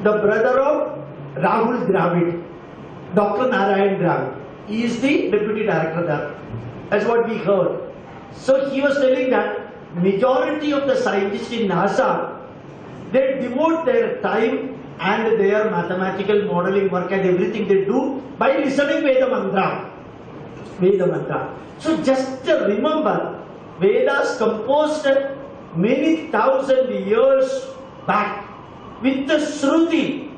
the brother of Rahul Dravid, Dr. Narayan Dravid. He is the deputy director there. That's what we heard. So he was telling that majority of the scientists in NASA, they devote their time and their mathematical modeling work and everything they do by listening Veda Mantra. Veda Mantra. So just remember, Vedas composed many thousand years back with the Shruti,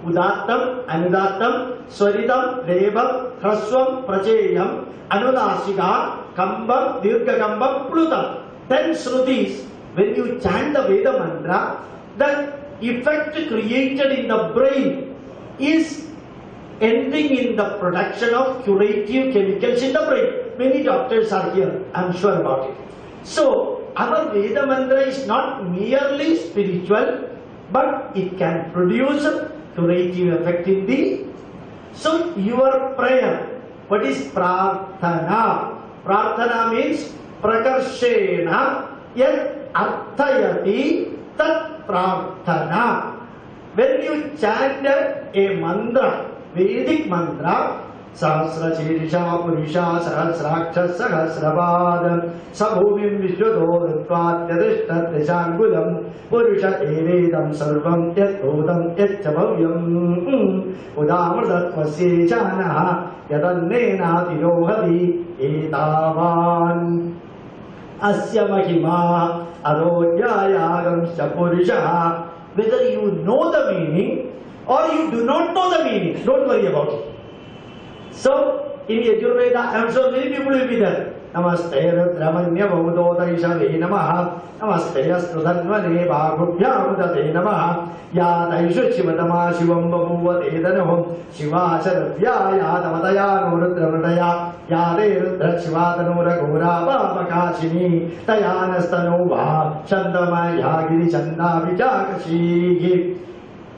Udattam, Anudattam, Swaridam, Devam, Hraswam, Pracheyam, Anunasika, Kambam, Dirghakambam, Plutam. 10 Shrutis. When you chant the Veda Mantra, the effect created in the brain is ending in the production of curative chemicals in the brain. Many doctors are here, I am sure about it. So, our Veda Mantra is not merely spiritual, but it can produce curative effect in the... So, your prayer, what is Prarthana? Prarthana means Prakarshena yat arthayati tat Prarthana. When you chant a mantra, Vedic mantra, Sahasra Chirisha Purusha Sahasraksha Sahasrabad Sabhumim Vishwadodhatvat Yadishtat Deshangulam Purusha Evedam Sarvam Yatodam Yatchabhavyam Udamrdatvasye Chanaha Yadannena Tirohadi Etavan Asya Mahima Arogyayagam Sapurusha. Whether you know the meaning or you do not know the meaning, don't worry about it. So, in Yajurveda, I am sure many people will be there. Namaste Rudramanya Vaudodhaishave Namaha Namaste Astudhanvane Bhagubhyamudate Namaha Yadaishu Shivadama Shivam Babuvadedanoham Shivacharavyaya Damadaya Nurudramradaya Yade Rudra Shivatanura Gaura Babakashini Tayanastanoba Chandamaya Giri Chanda Vijakashigi.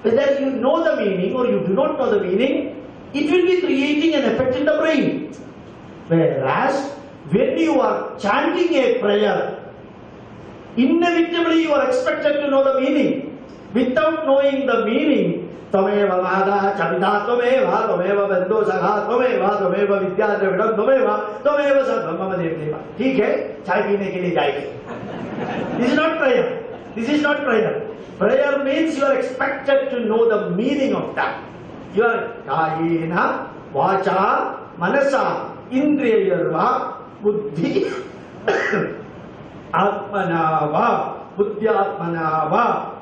Whether you know the meaning or you do not know the meaning, it will be creating an effect in the brain. Whereas, when you are chanting a prayer, inevitably you are expected to know the meaning. Without knowing the meaning, Tvameva Vada Chavida Tvameva, Tvameva Bando Sagha Tvameva, Tvameva Vidya Dravidam Tvameva, Tvameva Sadhamma Devdeva. ठीक है, चाय पीने के लिए जाएंगे. This is not prayer. This is not prayer. Prayer means you are expected to know the meaning of that. You are Kayena, Vacha, Manasa, Indriyarva, Buddhi, Atmanava, Buddhyatmanava.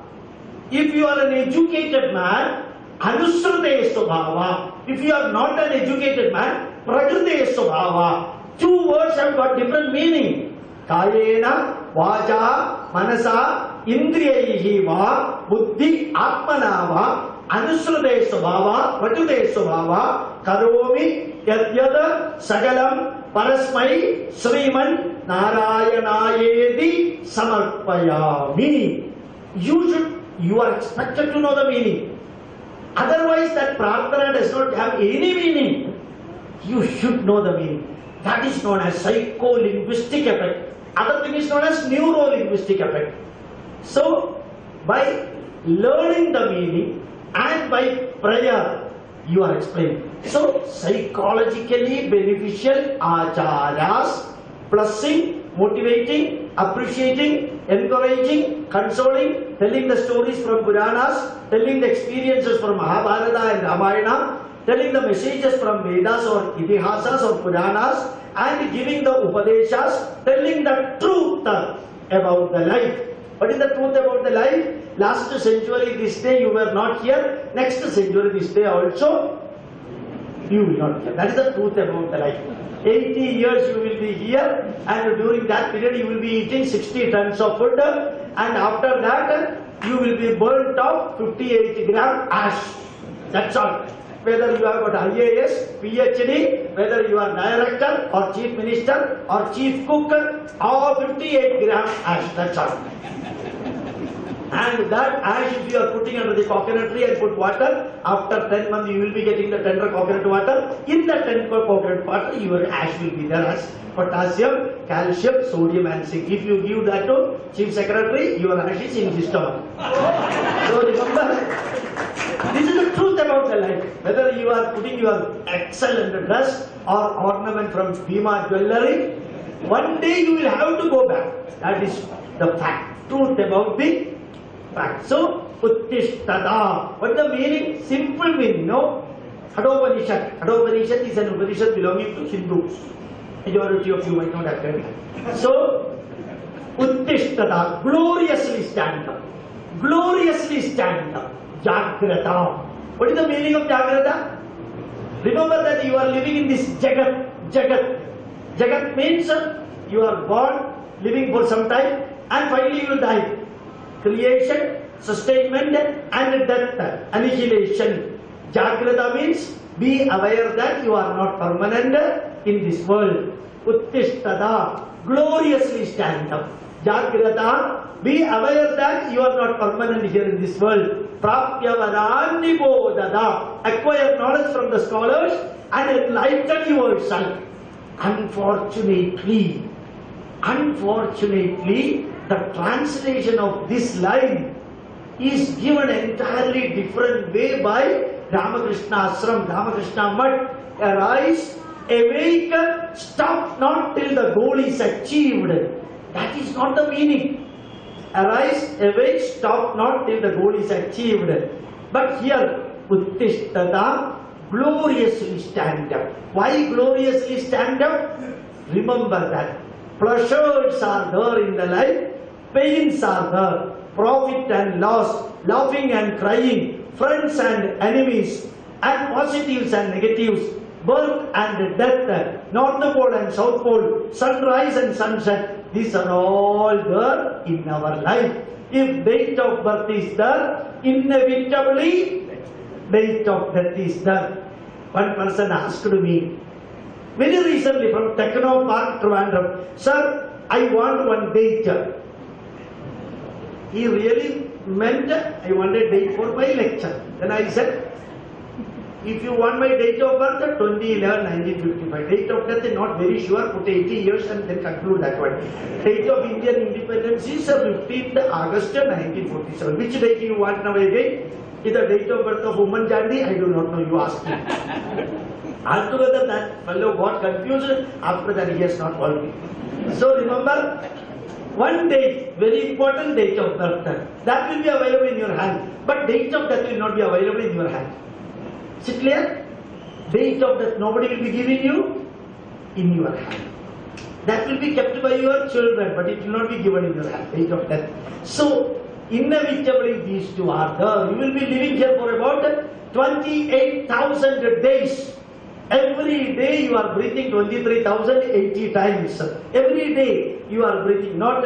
If you are an educated man, Anusrute Svabhava. If you are not an educated man, Prakrite Svabhava. Two words have got different meaning. Kayena, Vacha, Manasa, Indriyahi va, Buddhi, Atmanava, Anusrute Svabhava, Prakrite Svabhava, Karomi, Yadyada, Sagalam, Parasmai, Sriman, Narayanayedi, Samarpayami. You are expected to know the meaning. Otherwise, that prarthana does not have any meaning. You should know the meaning. That is known as psycho-linguistic effect. Other thing is known as neuro-linguistic effect. So, by learning the meaning and by prayer, you are explaining. So, psychologically beneficial acharas, blessing, motivating, appreciating, encouraging, consoling, telling the stories from Puranas, telling the experiences from Mahabharata and Ramayana, telling the messages from Vedas or Itihasas or Puranas, and giving the Upadeshas, telling the truth about the life. What is the truth about the life? Last century this day you were not here, next century this day also you will not here. That is the truth about the life. 80 years you will be here, and during that period you will be eating 60 tons of food, and after that you will be burnt off 58 gram ash. That's all. Whether you have got IAS, PhD, whether you are director or chief minister or chief cook, or 58 gram ash. That's all. And that ash, if you are putting under the coconut tree and put water, after 10 months you will be getting the tender coconut water. In that tender coconut water, your ash will be there as potassium, calcium, sodium and zinc. If you give that to chief secretary, your ash is in his stomach. So remember, this is the truth about the life. Whether you are putting your excellent dress or ornament from Bhima jewellery, one day you will have to go back. That is the fact, truth about the fact. So, Uttishtada. What the meaning? Simple meaning, no? Hadopanishad. Hadopanishad is an Upanishad belonging to Hindus. Majority of you might not have heard that. So, Uttishtada. Gloriously stand up. Gloriously stand up. Jagrata. What is the meaning of Jagrata? Remember that you are living in this Jagat. Jagat. Jagat means you are born, living for some time, and finally you will die. Creation, sustainment, and death, annihilation. Jagrata means be aware that you are not permanent in this world. Uttishtada, gloriously stand up. Jagrata, be aware that you are not permanent here in this world. Prapyavada nibodada, acquire knowledge from the scholars and enlighten yourself. Unfortunately, the translation of this line is given entirely different way by Ramakrishna Ashram, Ramakrishna Mutt. Arise, awake, stop not till the goal is achieved. That is not the meaning. Arise, awake, stop not till the goal is achieved. But here, Uttishtada, gloriously stand up. Why gloriously stand up? Remember that pleasures are there in the life, pains are there, profit and loss, laughing and crying, friends and enemies, and positives and negatives, birth and death, North Pole and South Pole, sunrise and sunset. These are all there in our life. If date of birth is there, inevitably date of death is there. One person asked me very recently from Techno Park, Trivandrum, "Sir, I want one date." He really meant I want a date for my lecture. Then I said, if you want my date of birth, 20/11/1955. Date of death, not very sure, put 80 years and then conclude that one. Date of Indian independence is 15th August 1947. Which date you want now again? Is the date of birth of Woman Gandhi? I do not know, you ask him. Altogether that fellow got confused. After that he has not called me. So remember, one date, very important date of birth, that will be available in your hand. But date of death will not be available in your hand. Is it clear? Date of death nobody will be giving you in your hand. That will be kept by your children, but it will not be given in your hand. Date of death. So inevitably these two are there. You will be living here for about 28,000 days. Every day you are breathing 23,080 times. Every day you are breathing, not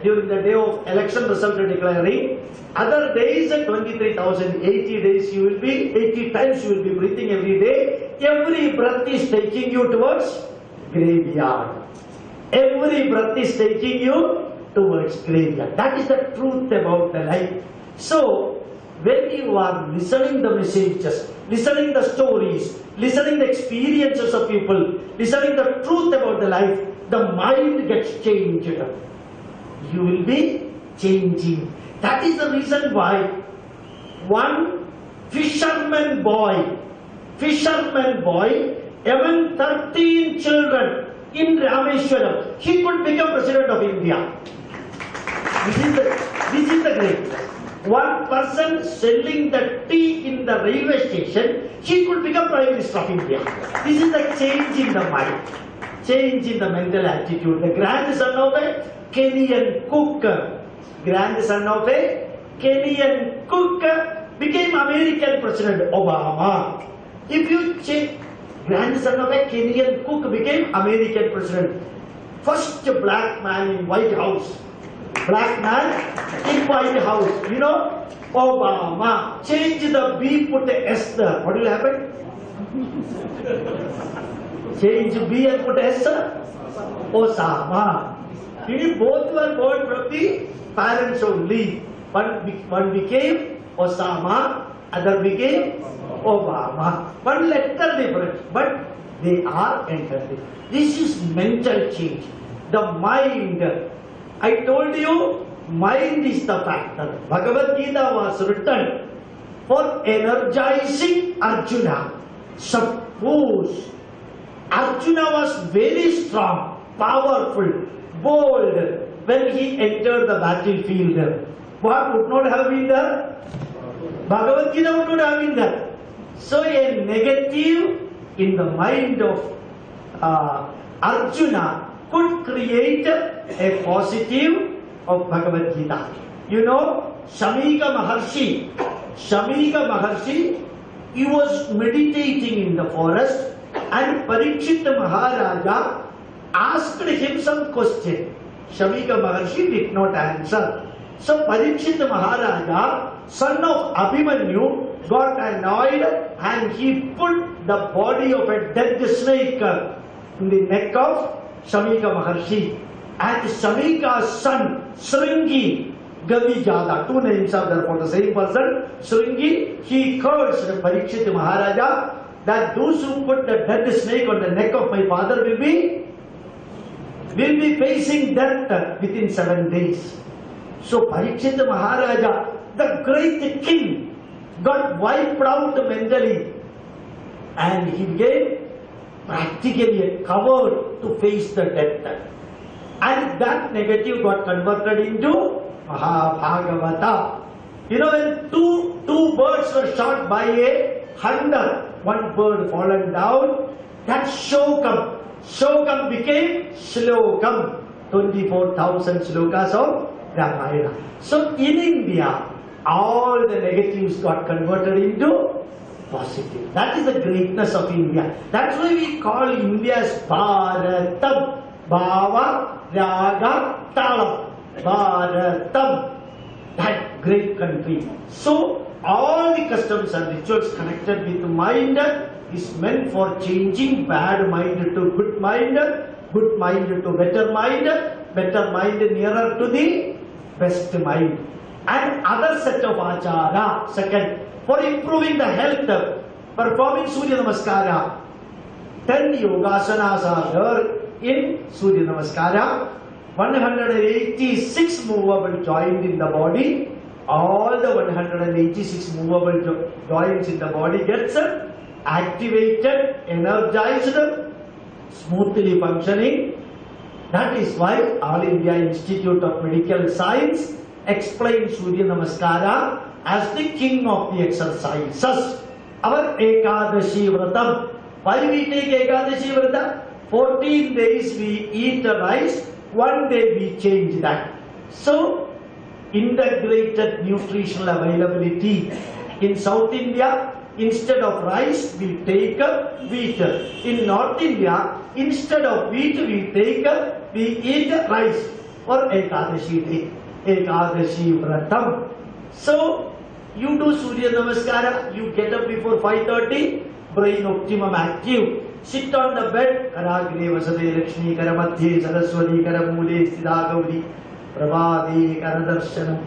during the day of election result declaring. Other days, 23,080 days you will be, 80 times you will be breathing every day. Every breath is taking you towards graveyard. Every breath is taking you towards graveyard. That is the truth about the life. So, when you are listening the messages, listening the stories, listening the experiences of people, listening the truth about the life, the mind gets changed. You will be changing. That is the reason why one fisherman boy among 13 children in Rameshwaram, he could become president of India. This is the great. One person selling the tea in the railway station, he could become Prime Minister of India. This is the change in the mind, change in the mental attitude. The grandson of a Kenyan cook, became American President Obama. If you check, grandson of a Kenyan cook became American President. First black man in White House. Black man in White House. You know, Obama. Change the B, put a S there. What will happen? Change B and put S. Osama. Both were born from the parents only. One became Osama, other became Obama. One letter difference, but they are entered. This is mental change. The mind. I told you, mind is the factor. Bhagavad Gita was written for energizing Arjuna. Suppose Arjuna was very strong, powerful, bold when he entered the battlefield. What would not have been there? Bhagavad Gita would not have been there. So a negative in the mind of Arjuna could create a positive of Bhagavad Gita. You know, Shamika Maharshi, he was meditating in the forest and Parikshit Maharaja asked him some question. Shamika Maharshi did not answer. So Parikshit Maharaja, son of Abhimanyu, got annoyed and he put the body of a dead snake in the neck of Shamika Maharshi. And Shamika's son, Sringi Gavijada, two names are there for the same person. Sringi, he cursed Parikshit Maharaja that those who put the dead snake on the neck of my father will be facing death within 7 days. So Parikshit Maharaja, the great king, got wiped out mentally and he became practically a coward to face the death. And that negative got converted into Mahabhagavata. You know, when two birds were shot by a hunter, one bird fallen down, that Shokam became Shlokam, 24,000 slokas of Ramayana. So in India, all the negatives got converted into positive. That is the greatness of India. That's why we call India as Bharatam. Bhava, Raga, Talam. Bharatam. That great country. So all the customs and rituals connected with mind is meant for changing bad mind to good mind to better mind nearer to the best mind. And other set of achara, second, for improving the health, performing Surya Namaskara. 10 yogasanas are there in Surya Namaskara. 186 movable joints in the body. All the 186 movable joints in the body gets activated, energized, smoothly functioning. That is why All India Institute of Medical Science explains Surya Namaskara as the king of the exercises. Our Ekadashi Vratam. Why we take Ekadashi Vratam? 14 days we eat rice, 1 day we change that. So, integrated nutritional availability. In South India, instead of rice, we take wheat. In North India, instead of wheat, we eat rice for Ekadashi day. Ekadashi Vratam. So, you do Surya Namaskara, you get up before 5:30, brain optimum active. Sit on the bed, Karagre Vasade Lakshmi, Karamadhye, Saraswati, Karamule, Sthita Gauri, Prabhade, Karadarshanam.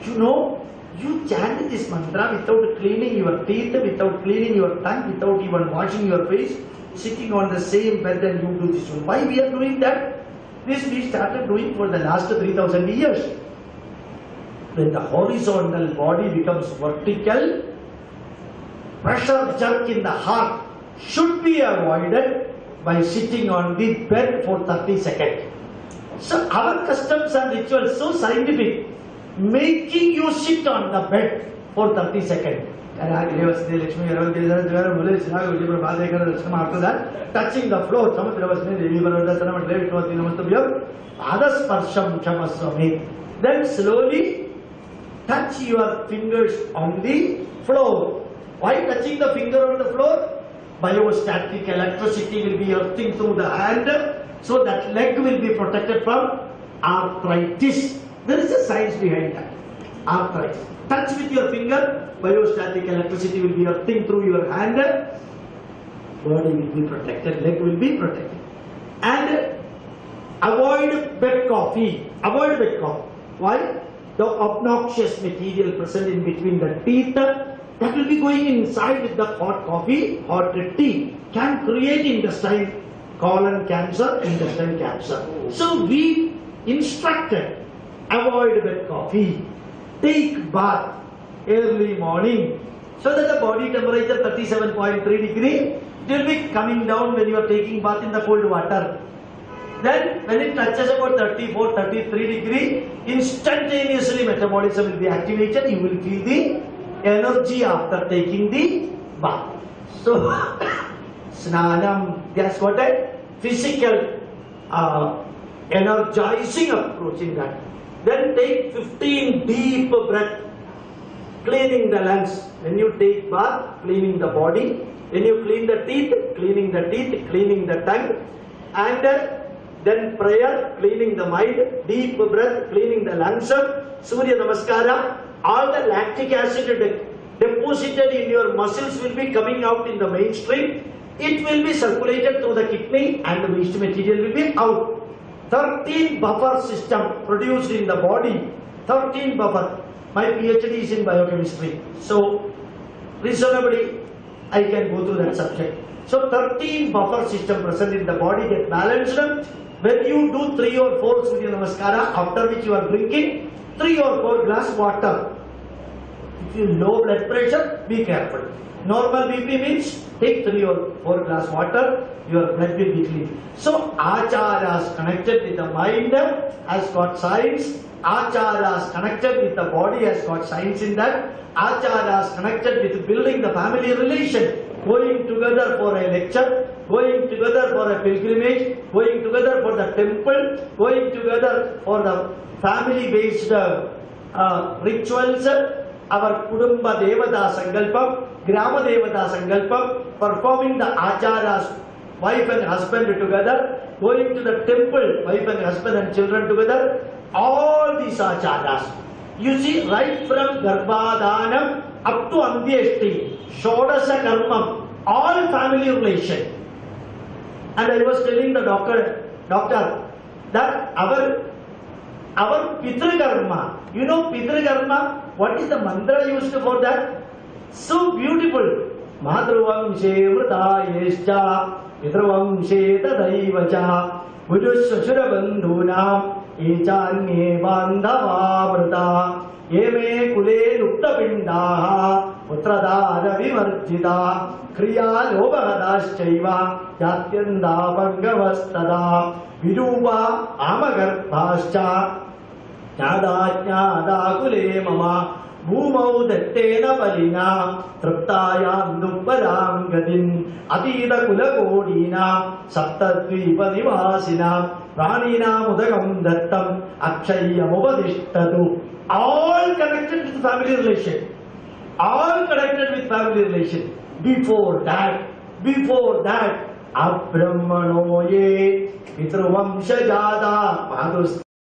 You know, you chant this mantra without cleaning your teeth, without cleaning your tongue, without even washing your face, sitting on the same bed and you do this one. Why we are doing that? This we started doing for the last 3,000 years. When the horizontal body becomes vertical, pressure jerk in the heart should be avoided by sitting on the bed for 30 seconds. So our customs and rituals so scientific, making you sit on the bed for 30 seconds. After that, touching the floor, then slowly touch your fingers on the floor. Why touching the finger on the floor? Biostatic electricity will be earthing through the hand, so that leg will be protected from arthritis. There is a science behind that. Arthritis. Touch with your finger, biostatic electricity will be earthing through your hand, body will be protected, leg will be protected. And avoid bed coffee. Avoid bed coffee. Why? The obnoxious material present in between the teeth, that will be going inside with the hot coffee, hot tea, can create intestine, colon cancer, intestine cancer. So we instructed avoid wet coffee, take bath early morning, so that the body temperature 37.3 degree, it will be coming down when you are taking bath in the cold water. Then when it touches about 34, 33 degree, instantaneously metabolism will be activated. You will feel the energy after taking the bath. So, snanam, that's what a physical energizing approach in that. Then take 15 deep breath, cleaning the lungs. When you take bath, cleaning the body. When you clean the teeth, cleaning the tongue. And then prayer, cleaning the mind. Deep breath, cleaning the lungs. Surya Namaskara. All the lactic acid deposited in your muscles will be coming out in the mainstream. It will be circulated through the kidney and the waste material will be out. 13 buffer system produced in the body. 13 buffer. My PhD is in biochemistry. So, reasonably, I can go through that subject. So, 13 buffer system present in the body get balanced. When you do 3 or 4 Surya Namaskara, after which you are drinking 3 or 4 glass water. If you low blood pressure, be careful. Normal BP means take 3 or 4 glass water, your blood will be clean. So, acharas connected with the mind has got science. Acharas connected with the body has got science in that. Acharas connected with building the family relation. Going together for a lecture, going together for a pilgrimage, going together for the temple, going together for the family-based rituals. Our Kudumba Devata Sankalpam, Grama Devata Sankalpam, performing the acharas, wife and husband together, going to the temple, wife and husband and children together, all these acharas. You see, right from Garbhadanam up to Andyeshti, Shodasa Karmam, all family relation. And I was telling the doctor that our Pitru Karma, you know Pitru Karma, what is the mantra used for that? So beautiful. Madhruvamshe Vritayescha Pitruvamshe Tadaivacha Pujusashura Bandhunam Echanye Bandhava Vrita Yeme Kule Lupta Pindaha Putradara Vimarjita Kriya Lobhadaschaiva Yatyanda Bhagavastada Virupa Amagarphascha Nyada Nyada Kule Mama Bhumau Dattena Palina Traptayam Dupparam Gadin Adida Kula Kodina Saptadvipa Nivasina Pranina Mudagam Dattam Akshaya Mubadishtadu. All connected with family relation. All connected with family relation. Before that, Abrahmano ye Pitruvamsha Jada Madhus